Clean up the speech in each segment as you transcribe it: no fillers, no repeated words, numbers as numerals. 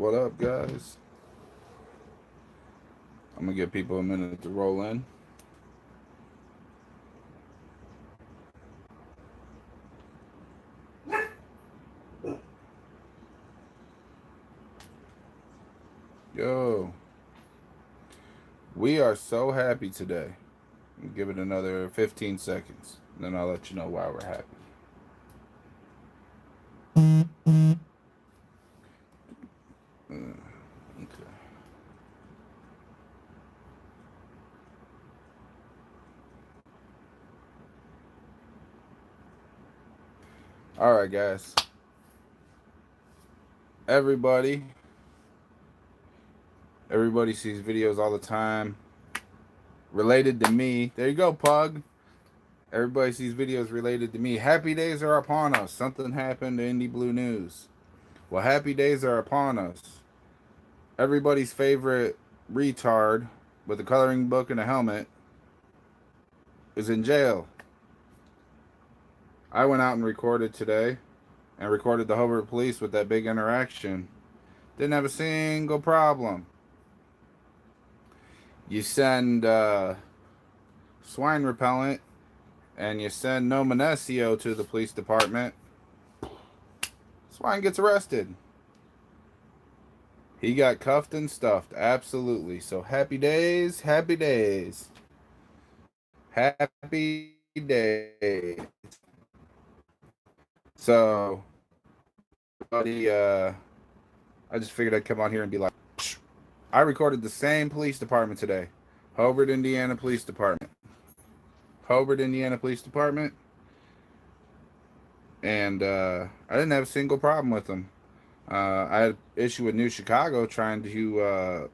What up, guys? I'm gonna give people a minute to roll in. Yo, we are so happy today. Give it another 15 seconds, and then I'll let you know why we're happy. Okay. All right, guys. Everybody sees videos all the time related to me. There you go, Pug. Everybody sees videos related to me. Happy days are upon us. Something happened to Indie Blue News. Well, happy days are upon us. Everybody's favorite retard with a coloring book and a helmet is in jail. I went out and recorded today and recorded the Hobart police with that big interaction. Didn't have a single problem. You send swine repellent and you send no Monesio to the police department, swine gets arrested. He got cuffed and stuffed, absolutely. So happy days, happy days. Happy days. So, buddy, I just figured I'd come on here and be like, psh. I recorded the same police department today. Hobart, Indiana Police Department. Hobart, Indiana Police Department. And I didn't have a single problem with them. I had an issue with New Chicago trying to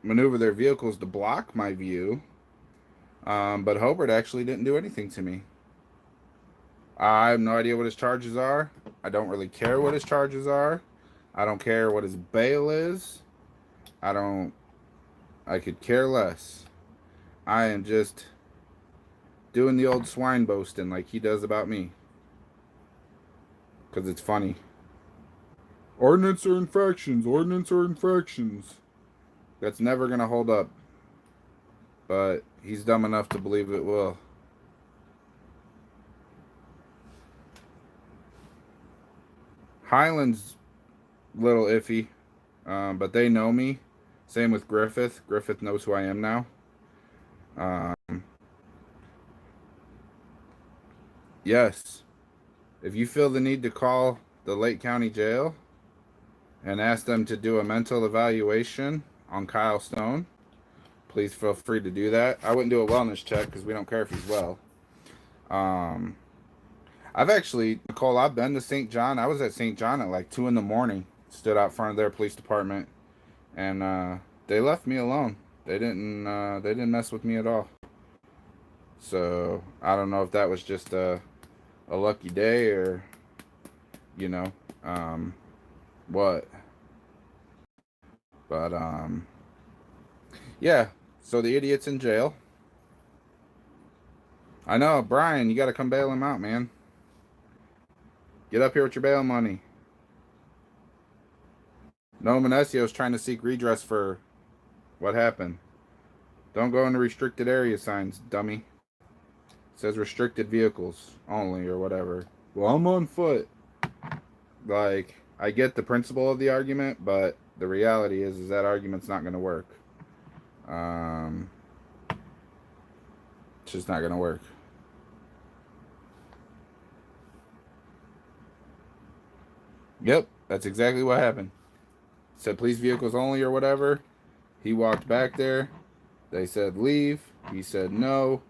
maneuver their vehicles to block my view. But Hobart actually didn't do anything to me. I have no idea what his charges are. I don't really care what his charges are. I don't care what his bail is. I could care less. I am just doing the old swine boasting like he does about me. Because it's funny. Ordinance or infractions. Ordinance or infractions. That's never going to hold up. But he's dumb enough to believe it will. Highland's a little iffy. But they know me. Same with Griffith. Griffith knows who I am now. Yes. If you feel the need to call the Lake County Jail and ask them to do a mental evaluation on Kyle Stone, please feel free to do that. I wouldn't do a wellness check because we don't care if he's well. I've actually, Nicole, I've been to St. John. I was at St. John at like 2 in the morning, stood out front of their police department, and they left me alone. They didn't mess with me at all. So I don't know if that was just a lucky day or, you know, what. But yeah. So the idiot's in jail. I know, Brian. You got to come bail him out, man. Get up here with your bail money. No, Monesio's trying to seek redress for what happened. Don't go into restricted area signs, dummy. It says restricted vehicles only or whatever. Well, I'm on foot. Like, I get the principle of the argument, but the reality is that argument's not going to work. It's just not going to work. Yep, that's exactly what happened. Said police vehicles only or whatever. He walked back there. They said leave. He said no.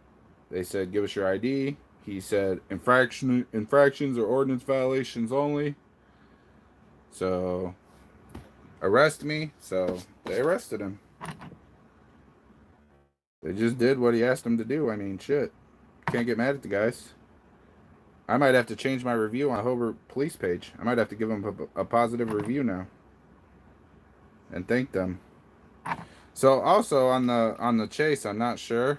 They said give us your ID. He said infractions or ordinance violations only. So arrest me. So they arrested him. They just did what he asked them to do. I mean, shit. Can't get mad at the guys. I might have to change my review on Hobart Police page. I might have to give them a positive review now. And thank them. So also on the chase, I'm not sure.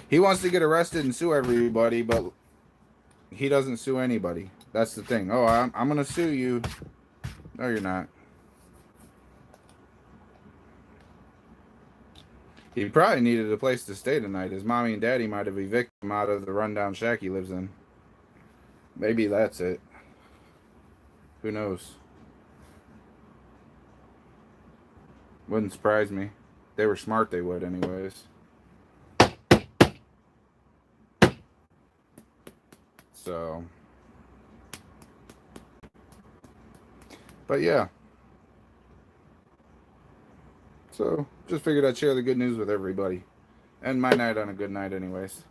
He wants to get arrested and sue everybody, but he doesn't sue anybody. That's the thing. Oh, I'm gonna sue you. No, you're not. He probably needed a place to stay tonight. His mommy and daddy might have evicted him out of the rundown shack he lives in. Maybe that's it. Who knows? Wouldn't surprise me. They were smart, they would, anyways. So, but yeah. So, just figured I'd share the good news with everybody. End my night on a good night, anyways.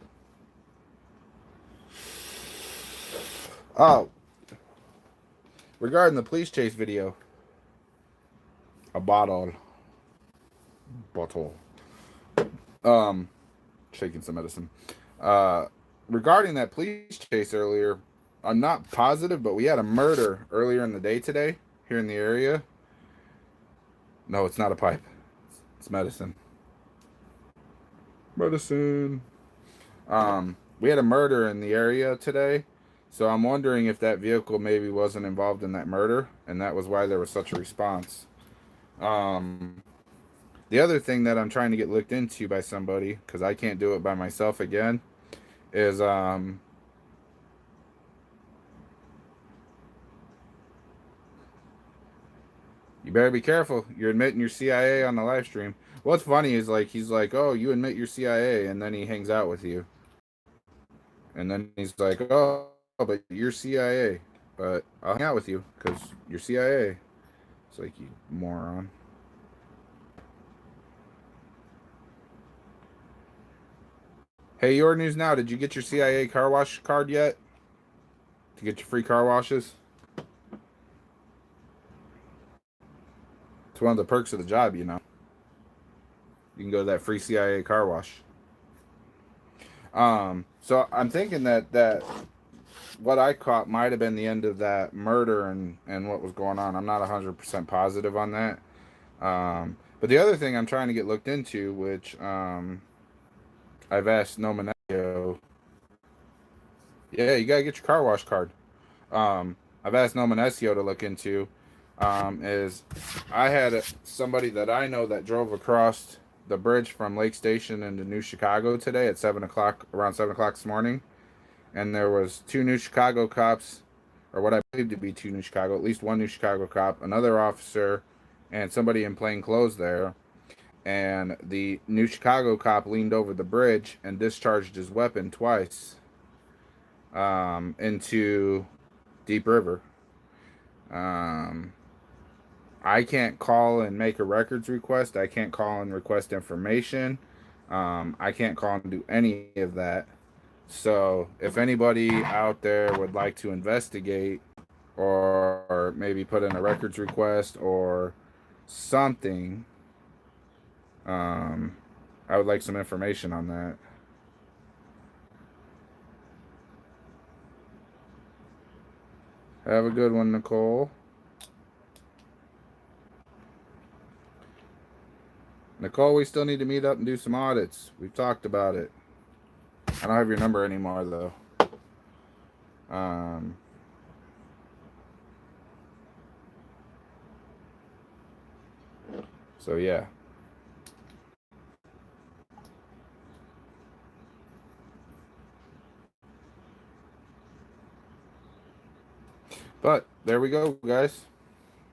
Oh, regarding the police chase video, a bottle. Shaking some medicine. Regarding that police chase earlier, I'm not positive, but we had a murder earlier in the day today here in the area. No, it's not a pipe. It's medicine. Medicine. We had a murder in the area today, so I'm wondering if that vehicle maybe wasn't involved in that murder, and that was why there was such a response. The other thing that I'm trying to get looked into by somebody, because I can't do it by myself again, is you better be careful. You're admitting your CIA on the live stream. What's funny is like he's like, "Oh, you admit your CIA," and then he hangs out with you, and then he's like, "Oh, but you're CIA, but I'll hang out with you because you're CIA." It's like, you moron. Hey, your news now. Did you get your CIA car wash card yet? To get your free car washes? It's one of the perks of the job, you know. You can go to that free CIA car wash. So I'm thinking that what I caught might have been the end of that murder and what was going on. I'm not 100% positive on that. But the other thing I'm trying to get looked into, which I've asked No Manessio. Yeah, you gotta get your car wash card. I've asked No Manessio to look into. Is I had somebody that I know that drove across the bridge from Lake Station into New Chicago today at 7 o'clock, around 7 o'clock this morning, and there was two New Chicago cops, or what I believe to be two New Chicago, at least one New Chicago cop, another officer, and somebody in plain clothes there. And the New Chicago cop leaned over the bridge and discharged his weapon twice into Deep River. I can't call and make a records request. I can't call and request information. I can't call and do any of that. So if anybody out there would like to investigate or maybe put in a records request or something, I would like some information on that. Have a good one, Nicole. Nicole, we still need to meet up and do some audits. We've talked about it. I don't have your number anymore, though. So, yeah. But there we go, guys.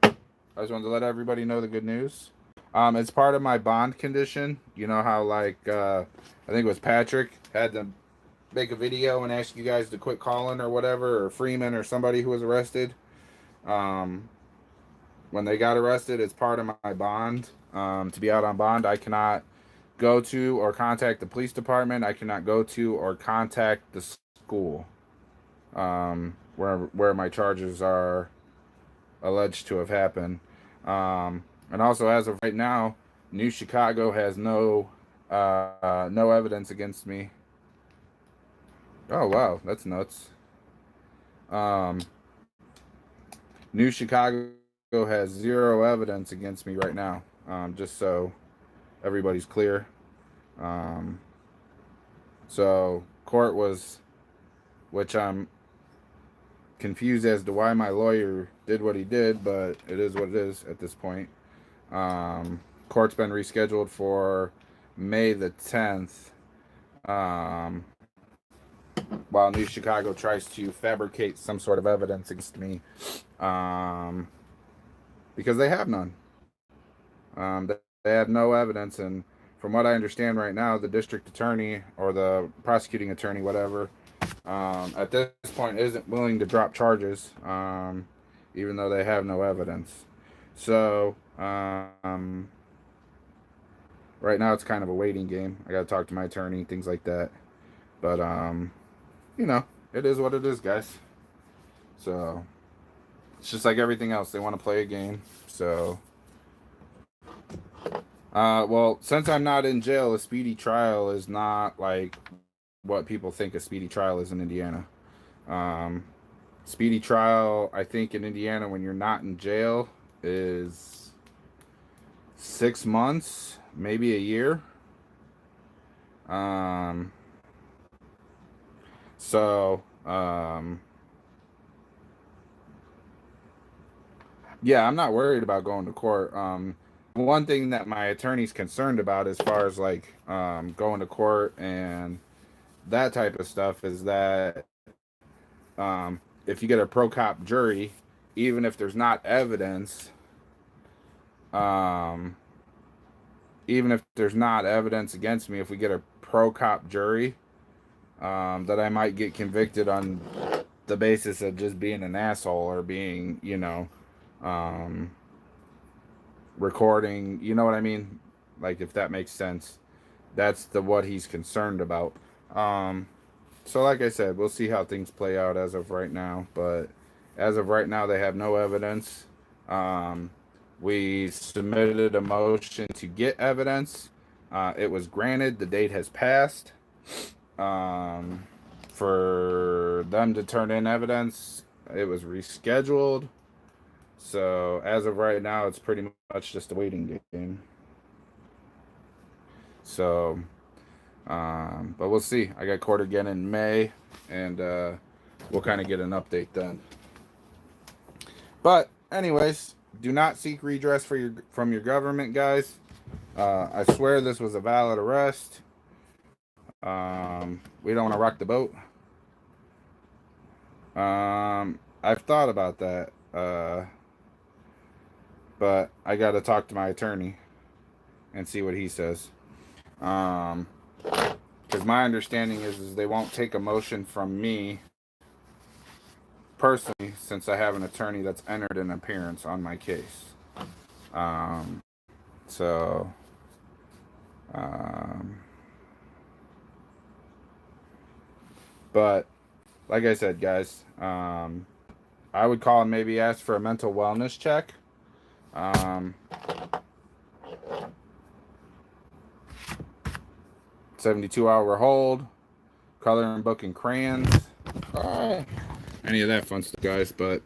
I just wanted to let everybody know the good news. It's part of my bond condition. You know how, like, I think it was Patrick had to make a video and ask you guys to quit calling or whatever, or Freeman or somebody who was arrested. When they got arrested, it's part of my bond. To be out on bond, I cannot go to or contact the police department. I cannot go to or contact the school where my charges are alleged to have happened. And also, as of right now, New Chicago has no evidence against me. Oh wow, that's nuts. New Chicago has zero evidence against me right now. Just so everybody's clear. So court was, which I'm confused as to why my lawyer did what he did, but it is what it is at this point. Court's been rescheduled for May the 10th. While New Chicago tries to fabricate some sort of evidence against me, because they have none. They have no evidence, and from what I understand right now, the district attorney or the prosecuting attorney, whatever, at this point isn't willing to drop charges, even though they have no evidence. So, right now it's kind of a waiting game. I got to talk to my attorney, things like that. But, it is what it is, guys. So, it's just like everything else. They want to play a game. So, well, since I'm not in jail, a speedy trial is not like what people think a speedy trial is in Indiana. Speedy trial, I think in Indiana, when you're not in jail, is 6 months, maybe a year. Yeah, I'm not worried about going to court. One thing that my attorney's concerned about as far as like going to court and that type of stuff is that if you get a pro cop jury, even if there's not evidence, against me, if we get a pro cop jury, that I might get convicted on the basis of just being an asshole or being, recording, you know what I mean? Like, if that makes sense. That's what he's concerned about. So like I said, we'll see how things play out as of right now. But as of right now, they have no evidence. We submitted a motion to get evidence. It was granted. The date has passed. For them to turn in evidence, it was rescheduled. So as of right now, it's pretty much just a waiting game. So, but we'll see. I got court again in May, and we'll kind of get an update then. But anyways, do not seek redress from your government, guys. I swear this was a valid arrest. We don't want to rock the boat. I've thought about that, but I got to talk to my attorney and see what he says. Because my understanding is they won't take a motion from me personally, since I have an attorney that's entered an appearance on my case. But like I said, guys, I would call and maybe ask for a mental wellness check. 72-hour hold, color and book and crayons, any of that fun stuff, guys. But